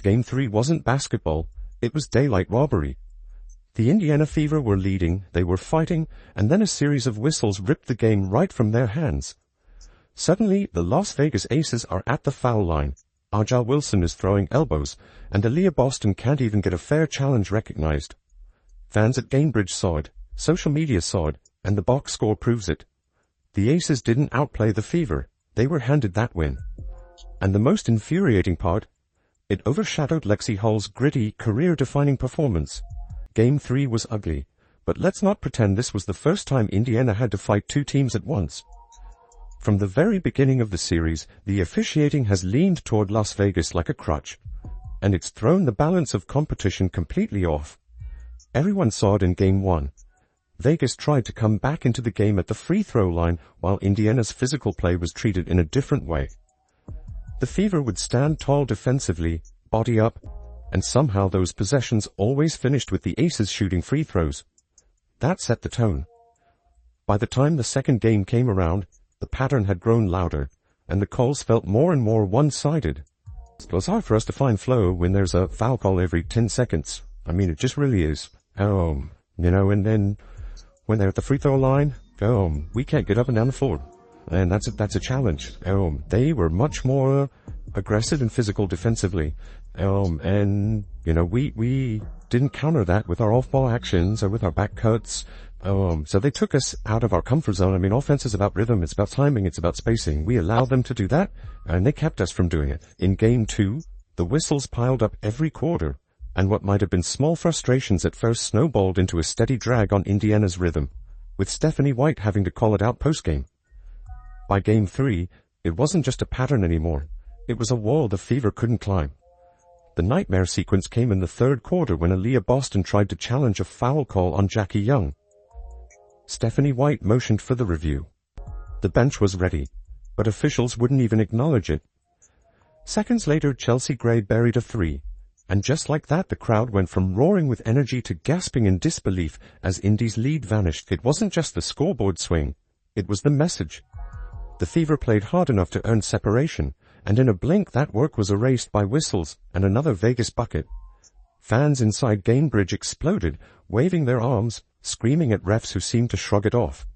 Game 3 wasn't basketball, it was daylight robbery. The Indiana Fever were leading, they were fighting, and then a series of whistles ripped the game right from their hands. Suddenly, the Las Vegas Aces are at the foul line. A'ja Wilson is throwing elbows, and Aaliyah Boston can't even get a fair challenge recognized. Fans at Gainbridge saw it, social media saw it, and the box score proves it. The Aces didn't outplay the Fever, they were handed that win. And the most infuriating part, it overshadowed Lexie Hull's gritty, career-defining performance. Game 3 was ugly, but let's not pretend this was the first time Indiana had to fight two teams at once. From the very beginning of the series, the officiating has leaned toward Las Vegas like a crutch, and it's thrown the balance of competition completely off. Everyone saw it in Game 1. Vegas tried to come back into the game at the free throw line, while Indiana's physical play was treated in a different way. The Fever would stand tall defensively, body up, and somehow those possessions always finished with the Aces shooting free throws. That set the tone. By the time the second game came around, the pattern had grown louder, and the calls felt more and more one-sided. It was hard for us to find flow when there's a foul call every 10 seconds. I mean, it just really is. And then when they're at the free throw line, we can't get up and down the floor. And that's a challenge. They were much more aggressive and physical defensively. And we didn't counter that with our off-ball actions or with our back cuts. So they took us out of our comfort zone. I mean, offense is about rhythm, it's about timing, it's about spacing. We allowed them to do that, and they kept us from doing it. In Game 2, the whistles piled up every quarter, and what might have been small frustrations at first snowballed into a steady drag on Indiana's rhythm, with Stephanie White having to call it out postgame. By Game 3, it wasn't just a pattern anymore. It was a wall the Fever couldn't climb. The nightmare sequence came in the third quarter when Aaliyah Boston tried to challenge a foul call on Jackie Young. Stephanie White motioned for the review. The bench was ready, but officials wouldn't even acknowledge it. Seconds later, Chelsea Gray buried a three, and just like that the crowd went from roaring with energy to gasping in disbelief as Indy's lead vanished. It wasn't just the scoreboard swing, it was the message. The Fever played hard enough to earn separation, and in a blink that work was erased by whistles and another Vegas bucket. Fans inside Gainbridge exploded, waving their arms, screaming at refs who seemed to shrug it off.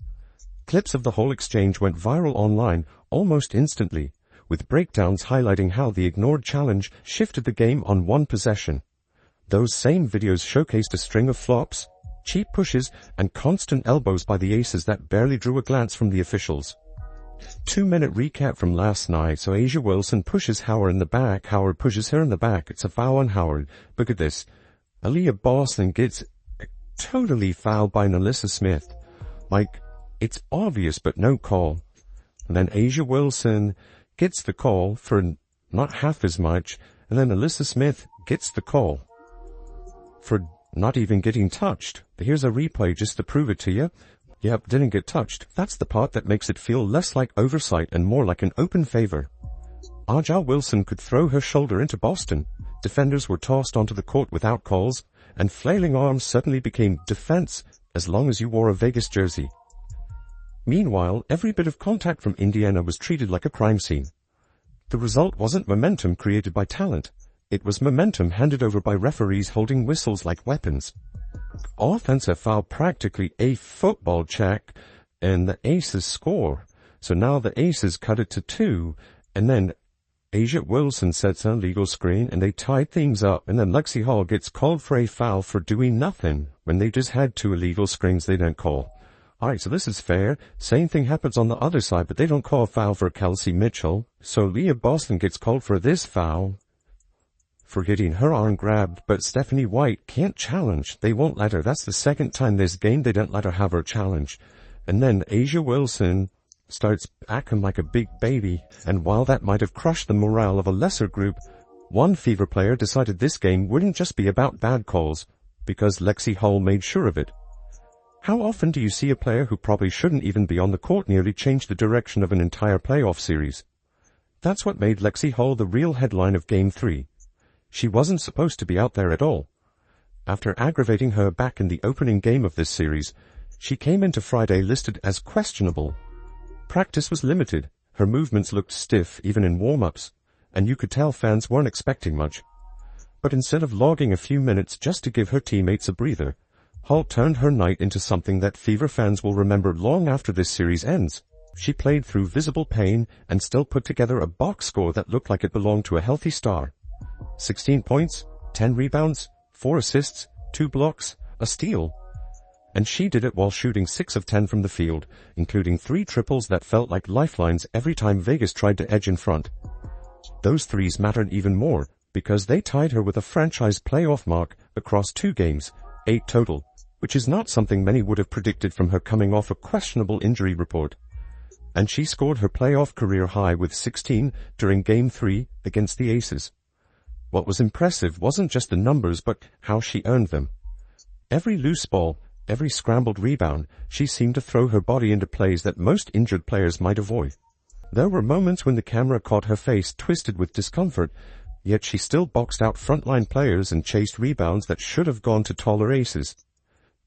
Clips of the whole exchange went viral online almost instantly, with breakdowns highlighting how the ignored challenge shifted the game on one possession. Those same videos showcased a string of flops, cheap pushes, and constant elbows by the Aces that barely drew a glance from the officials. 2-minute recap from last night. So A'ja Wilson pushes Howard in the back. Howard pushes her in the back. It's a foul on Howard. Look at this. Aaliyah Boston gets totally fouled by Alyssa Smith. Like, it's obvious but no call. And then A'ja Wilson gets the call for not half as much, and then Alyssa Smith gets the call for not even getting touched. Here's a replay just to prove it to you. Yep, didn't get touched. That's the part that makes it feel less like oversight and more like an open favor. A'ja Wilson could throw her shoulder into Boston. Defenders were tossed onto the court without calls, and flailing arms suddenly became defense as long as you wore a Vegas jersey. Meanwhile, every bit of contact from Indiana was treated like a crime scene. The result wasn't momentum created by talent. It was momentum handed over by referees holding whistles like weapons. Offensive foul, practically a football check, and the Aces score. So now the Aces cut it to 2, and then A'ja Wilson sets an illegal screen, and they tied things up, and then Lexie Hull gets called for a foul for doing nothing when they just had 2 illegal screens they didn't call. Alright, so this is fair. Same thing happens on the other side, but they don't call a foul for Kelsey Mitchell. So Aaliyah Boston gets called for this foul for getting her arm grabbed, but Stephanie White can't challenge. They won't let her. That's the second time this game they didn't let her have her challenge. And then A'ja Wilson starts acting like a big baby, and while that might have crushed the morale of a lesser group, one Fever player decided this game wouldn't just be about bad calls, because Lexie Hull made sure of it. How often do you see a player who probably shouldn't even be on the court nearly change the direction of an entire playoff series? That's what made Lexie Hull the real headline of Game 3. She wasn't supposed to be out there at all. After aggravating her back in the opening game of this series, she came into Friday listed as questionable. Practice was limited, her movements looked stiff even in warm-ups, and you could tell fans weren't expecting much. But instead of logging a few minutes just to give her teammates a breather, Hull turned her night into something that Fever fans will remember long after this series ends. She played through visible pain and still put together a box score that looked like it belonged to a healthy star. 16 points, 10 rebounds, 4 assists, 2 blocks, a steal. And she did it while shooting 6 of 10 from the field, including 3 triples that felt like lifelines every time Vegas tried to edge in front. Those threes mattered even more, because they tied her with a franchise playoff mark across 2 games, 8 total, which is not something many would have predicted from her coming off a questionable injury report. And she scored her playoff career high with 16 during Game 3 against the Aces. What was impressive wasn't just the numbers but how she earned them. Every loose ball, every scrambled rebound, she seemed to throw her body into plays that most injured players might avoid. There were moments when the camera caught her face twisted with discomfort, yet she still boxed out frontline players and chased rebounds that should have gone to taller aces.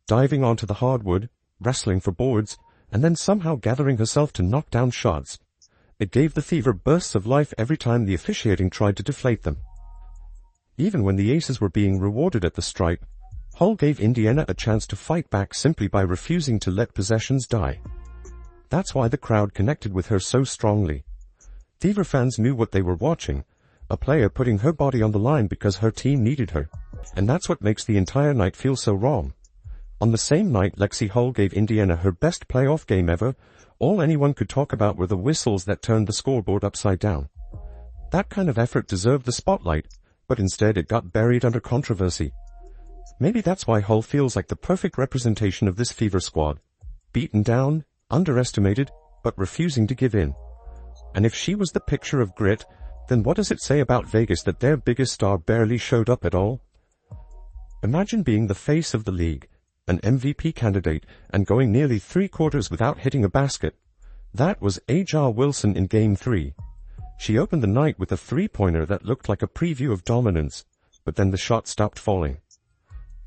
Diving onto the hardwood, wrestling for boards, and then somehow gathering herself to knock down shots. It gave the Fever bursts of life every time the officiating tried to deflate them. Even when the Aces were being rewarded at the stripe, Hull gave Indiana a chance to fight back simply by refusing to let possessions die. That's why the crowd connected with her so strongly. Fever fans knew what they were watching, a player putting her body on the line because her team needed her. And that's what makes the entire night feel so wrong. On the same night Lexie Hull gave Indiana her best playoff game ever, all anyone could talk about were the whistles that turned the scoreboard upside down. That kind of effort deserved the spotlight, but instead it got buried under controversy. Maybe that's why Hull feels like the perfect representation of this Fever squad. Beaten down, underestimated, but refusing to give in. And if she was the picture of grit, then what does it say about Vegas that their biggest star barely showed up at all? Imagine being the face of the league, an MVP candidate, and going nearly 3 quarters without hitting a basket. That was A'ja Wilson in Game 3. She opened the night with a 3-pointer that looked like a preview of dominance, but then the shot stopped falling.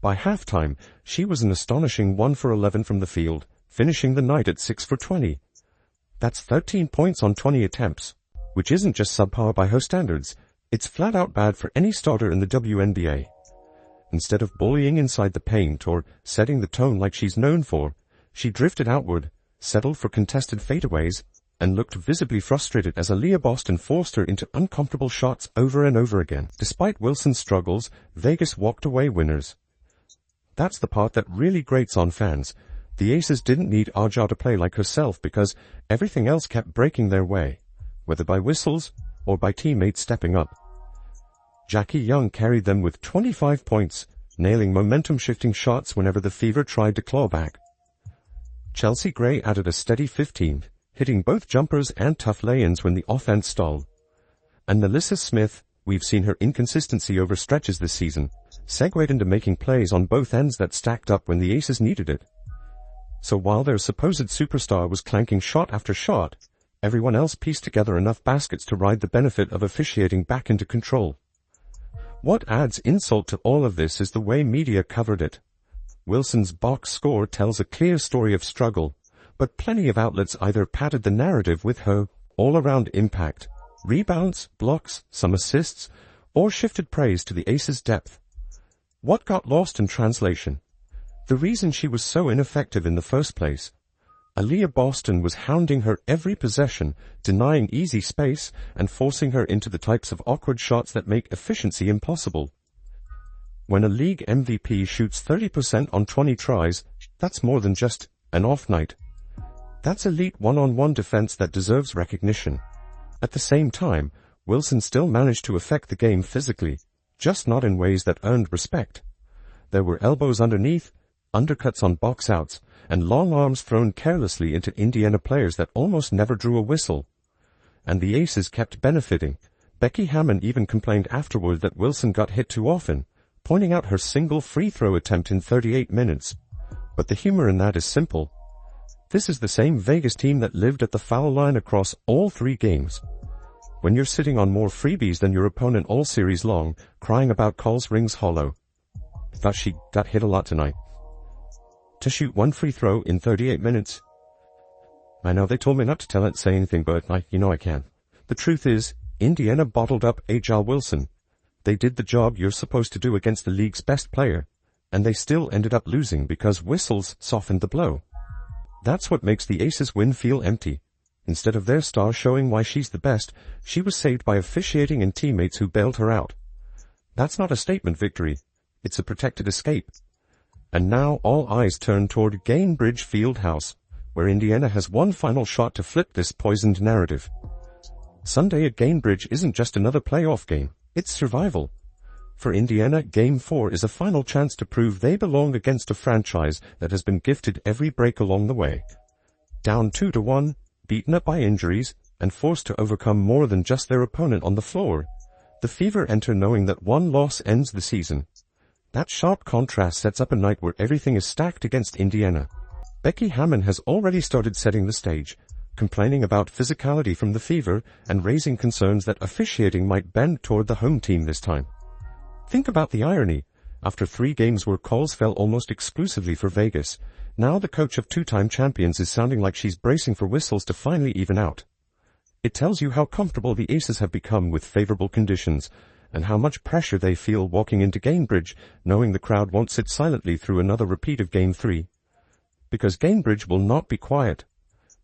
By halftime, she was an astonishing 1 for 11 from the field, finishing the night at 6 for 20. That's 13 points on 20 attempts, which isn't just subpar by her standards, it's flat out bad for any starter in the WNBA. Instead of bullying inside the paint or setting the tone like she's known for, she drifted outward, settled for contested fadeaways, and looked visibly frustrated as Aaliyah Boston forced her into uncomfortable shots over and over again. Despite Wilson's struggles, Vegas walked away winners. That's the part that really grates on fans. The Aces didn't need A'ja to play like herself because everything else kept breaking their way, whether by whistles or by teammates stepping up. Jackie Young carried them with 25 points, nailing momentum-shifting shots whenever the Fever tried to claw back. Chelsea Gray added a steady 15, hitting both jumpers and tough lay-ins when the offense stalled. And Melissa Smith, we've seen her inconsistency over stretches this season, segued into making plays on both ends that stacked up when the Aces needed it. So while their supposed superstar was clanking shot after shot, everyone else pieced together enough baskets to ride the benefit of officiating back into control. What adds insult to all of this is the way media covered it. Wilson's box score tells a clear story of struggle, but plenty of outlets either padded the narrative with her all-around impact, rebounds, blocks, some assists, or shifted praise to the Aces' depth. What got lost in translation? The reason she was so ineffective in the first place. Aaliyah Boston was hounding her every possession, denying easy space, and forcing her into the types of awkward shots that make efficiency impossible. When a league MVP shoots 30% on 20 tries, that's more than just an off night. That's elite one-on-one defense that deserves recognition. At the same time, Wilson still managed to affect the game physically, just not in ways that earned respect. There were elbows underneath, undercuts on box outs, and long arms thrown carelessly into Indiana players that almost never drew a whistle. And the Aces kept benefiting. Becky Hammon even complained afterward that Wilson got hit too often, pointing out her single free throw attempt in 38 minutes. But the humor in that is simple. This is the same Vegas team that lived at the foul line across all 3 games. When you're sitting on more freebies than your opponent all series long, crying about calls rings hollow. Thought she got hit a lot tonight. To shoot 1 free throw in 38 minutes. I know they told me not to say anything, but I can. The truth is, Indiana bottled up A'ja Wilson. They did the job you're supposed to do against the league's best player, and they still ended up losing because whistles softened the blow. That's what makes the Aces win feel empty. Instead of their star showing why she's the best, she was saved by officiating and teammates who bailed her out. That's not a statement victory. It's a protected escape. And now all eyes turn toward Gainbridge Fieldhouse, where Indiana has one final shot to flip this poisoned narrative. Sunday at Gainbridge isn't just another playoff game, it's survival. For Indiana, Game 4 is a final chance to prove they belong against a franchise that has been gifted every break along the way. Down 2-1, beaten up by injuries, and forced to overcome more than just their opponent on the floor, the Fever enter knowing that one loss ends the season. That sharp contrast sets up a night where everything is stacked against Indiana. Becky Hammon has already started setting the stage, complaining about physicality from the Fever and raising concerns that officiating might bend toward the home team this time. Think about the irony. After 3 games where calls fell almost exclusively for Vegas, now the coach of 2-time champions is sounding like she's bracing for whistles to finally even out. It tells you how comfortable the Aces have become with favorable conditions, and how much pressure they feel walking into Gainbridge, knowing the crowd won't sit silently through another repeat of Game 3. Because Gainbridge will not be quiet.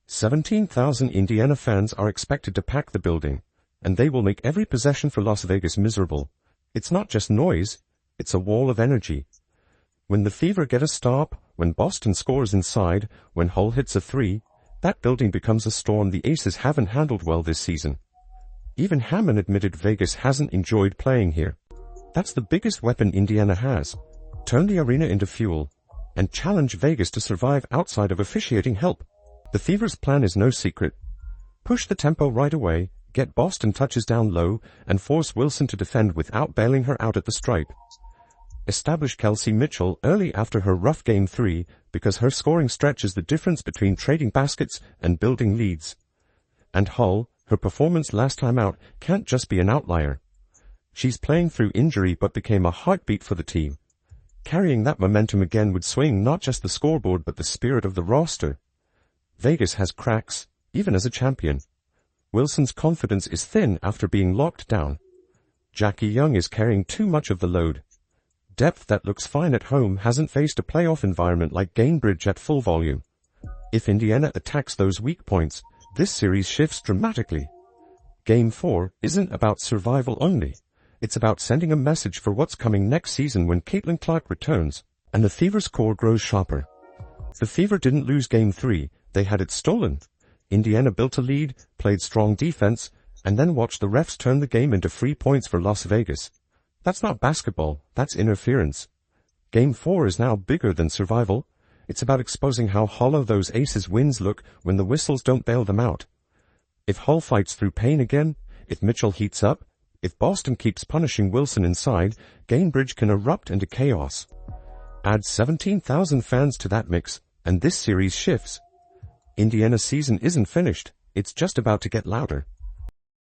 17,000 Indiana fans are expected to pack the building, and they will make every possession for Las Vegas miserable. It's not just noise, it's a wall of energy. When the Fever get a stop, when Boston scores inside, when Hull hits a 3, that building becomes a storm the Aces haven't handled well this season. Even Hammon admitted Vegas hasn't enjoyed playing here. That's the biggest weapon Indiana has. Turn the arena into fuel, and challenge Vegas to survive outside of officiating help. The Fever's plan is no secret. Push the tempo right away, get Boston touches down low, and force Wilson to defend without bailing her out at the stripe. Establish Kelsey Mitchell early after her rough Game 3 because her scoring stretch is the difference between trading baskets and building leads. And Hull, her performance last time out, can't just be an outlier. She's playing through injury but became a heartbeat for the team. Carrying that momentum again would swing not just the scoreboard but the spirit of the roster. Vegas has cracks, even as a champion. Wilson's confidence is thin after being locked down. Jackie Young is carrying too much of the load. Depth that looks fine at home hasn't faced a playoff environment like Gainbridge at full volume. If Indiana attacks those weak points, this series shifts dramatically. Game 4 isn't about survival only. It's about sending a message for what's coming next season when Caitlin Clark returns, and the Fever's core grows sharper. The Fever didn't lose Game 3, they had it stolen. Indiana built a lead, played strong defense, and then watched the refs turn the game into free points for Las Vegas. That's not basketball, that's interference. Game 4 is now bigger than survival. It's about exposing how hollow those Aces wins look when the whistles don't bail them out. If Hull fights through pain again, if Mitchell heats up, if Boston keeps punishing Wilson inside, Gainbridge can erupt into chaos. Add 17,000 fans to that mix, and this series shifts. Indiana's season isn't finished, it's just about to get louder.